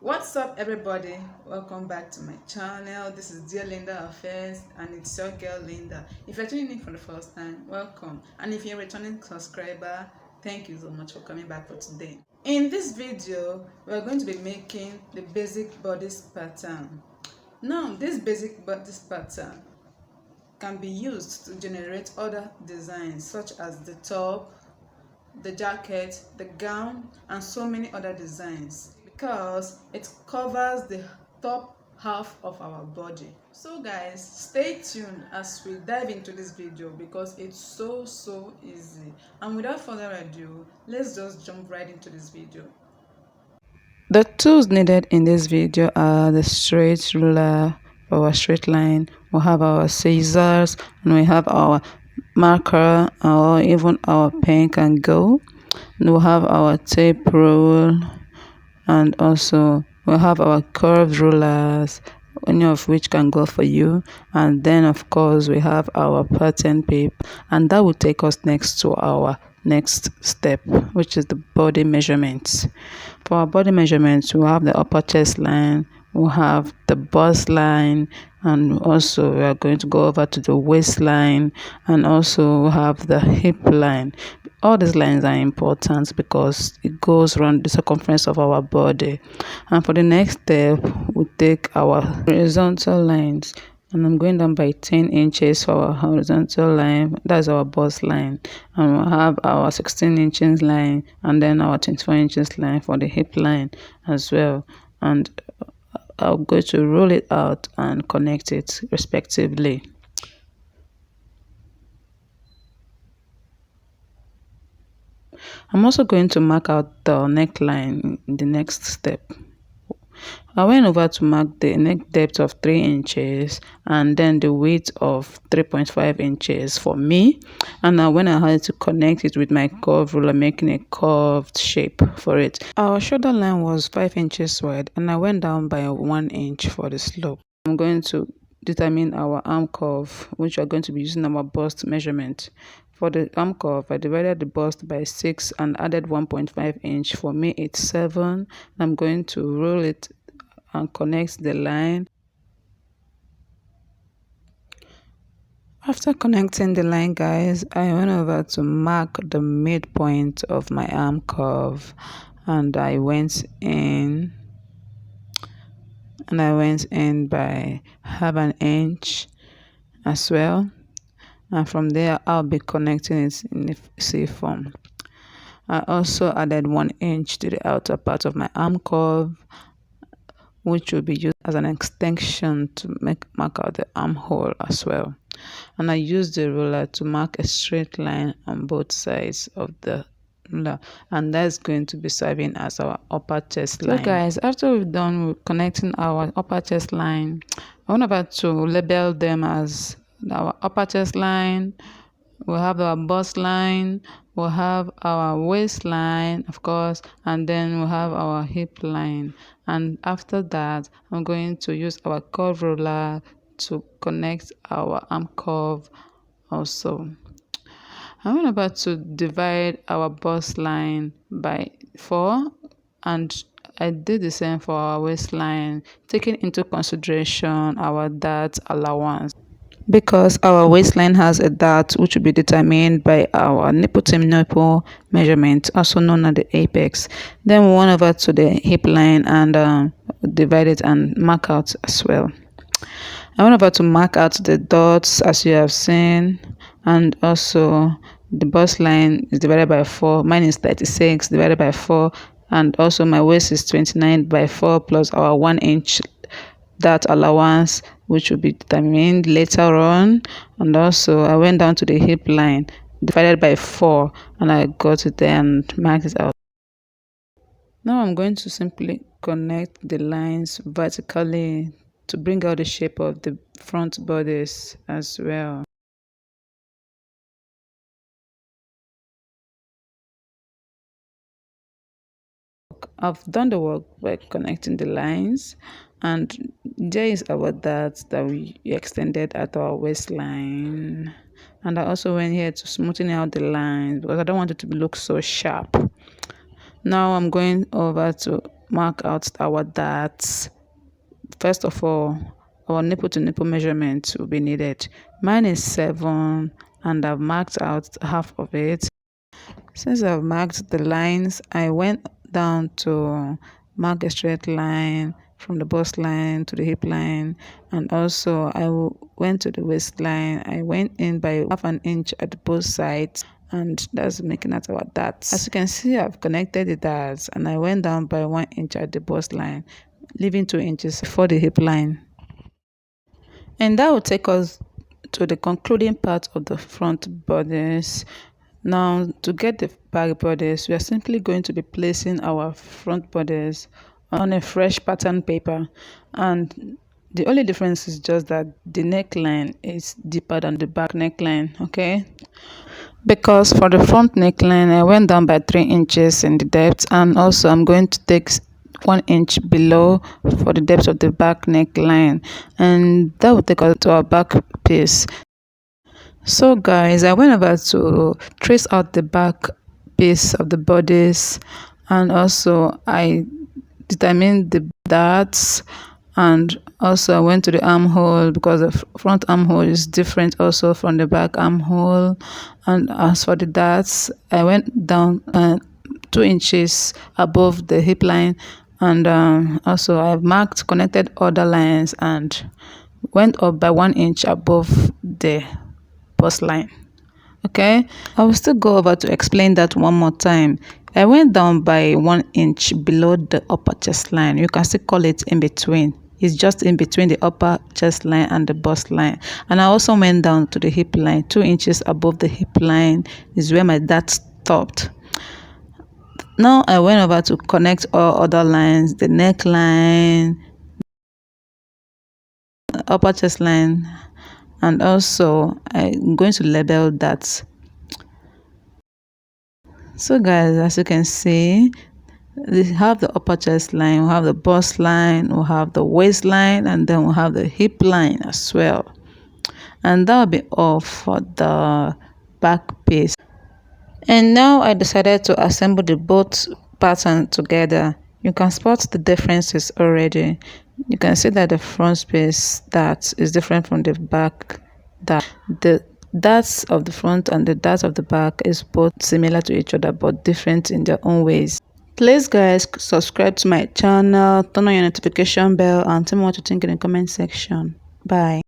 What's up, everybody? Welcome back to my channel. This is Dear Linda Affairs, and it's your girl Linda. If you're tuning in for the first time, welcome, and if you're a returning subscriber, thank you so much for coming back for today. In this video, we're going to be making the basic bodice pattern. Now, this basic bodice pattern can be used to generate other designs such as the top, the jacket, the gown, and so many other designs because it covers the top half of our body. So guys, stay tuned as we dive into this video because it's so easy. And without further ado, let's just jump right into this video. The tools needed in this video are the straight ruler for our straight line. We have our scissors and we have our marker or even our pen can go. And we have our tape rule and also we have our curved rulers, any of which can go for you. And then of course we have our pattern paper, and that will take us next to our next step, which is the body measurements. For our body measurements, we have the upper chest line, we have the bust line, and also we are going to go over to the waistline, and also we have the hip line. All these lines are important because it goes around the circumference of our body. And for the next step, we take our horizontal lines, and I'm going down by 10 inches for our horizontal line. That's our bust line, and we'll have our 16 inches line, and then our 24 inches line for the hip line as well. And I'll go to roll it out and connect it respectively. I'm also going to mark out the neckline in the next step. I went over to mark the neck depth of 3 inches and then the width of 3.5 inches for me. And I went ahead to connect it with my curve ruler, making a curved shape for it. Our shoulder line was 5 inches wide and I went down by 1 inch for the slope. I'm going to determine our arm curve, which we are going to be using our bust measurement. For the arm curve, I divided the bust by 6 and added 1.5 inch. For me, it's 7. I'm going to roll it and connect the line. After connecting the line, guys, I went over to mark the midpoint of my arm curve, and I went in by half an inch as well. And from there I'll be connecting it in the C form. I also added 1 inch to the outer part of my arm curve, which will be used as an extension to mark out the armhole as well. And I used the ruler to mark a straight line on both sides of the ruler, and that's going to be serving as our upper chest line. So guys, after we've done with connecting our upper chest line, I want about to label them as our upper chest line, we'll have our bust line, we'll have our waistline, of course, and then we'll have our hip line. And after that, I'm going to use our curve ruler to connect our arm curve also. I'm about to divide our bust line by 4, and I did the same for our waistline, taking into consideration our dart allowance, because our waistline has a dart which will be determined by our nipple to nipple measurement, also known as the apex. Then we went over to the hip line and divide it and mark out as well. I went over to mark out the dots as you have seen, and also the bust line is divided by 4. Mine is 36 divided by 4, and also my waist is 29 by 4 plus our 1 inch that allowance, which will be determined later on. And also I went down to the hip line, divided by 4, and I got it there and marked it out. Now I'm going to simply connect the lines vertically to bring out the shape of the front bodice as well. I've done the work by connecting the lines, and there is our dart that we extended at our waistline. And I also went here to smoothen out the lines because I don't want it to look so sharp. Now I'm going over to mark out our darts. First of all, our nipple to nipple measurement will be needed. Mine is 7 and I've marked out half of it. Since I've marked the lines, I went down to mark a straight line from the bust line to the hip line, and also went to the waistline. I went in by half an inch at both sides, and that's making out our darts. As you can see, I've connected the darts and I went down by 1 inch at the bust line, leaving 2 inches for the hip line. And that will take us to the concluding part of the front bodice. Now, to get the back bodice, we are simply going to be placing our front bodice on a fresh pattern paper, and the only difference is just that the neckline is deeper than the back neckline, okay? Because for the front neckline, I went down by 3 inches in the depth, and also I'm going to take 1 inch below for the depth of the back neckline, and that will take us to our back piece. So guys, I went over to trace out the back piece of the bodice, and also I determined the darts, and also I went to the armhole because the front armhole is different also from the back armhole. And as for the darts, I went down 2 inches above the hip line, and also I've connected other lines and went up by 1 inch above the bust line. Okay, I will still go over to explain that one more time. I went down by 1 inch below the upper chest line. You can still call it in between. It's just in between the upper chest line and the bust line. And I also went down to the hip line. 2 inches above the hip line is where my dart stopped. Now I went over to connect all other lines, the neckline, upper chest line, and also I'm going to label that. So guys, as you can see, we have the upper chest line, we have the bust line, we have the waistline, and then we have the hip line as well. And that will be all for the back piece. And now I decided to assemble the both pattern together. You can spot the differences already. You can see that the front piece that is different from the back, that the darts of the front and the darts of the back is both similar to each other but different in their own ways. Please guys, subscribe to my channel, turn on your notification bell, and tell me what you think in the comment section. Bye.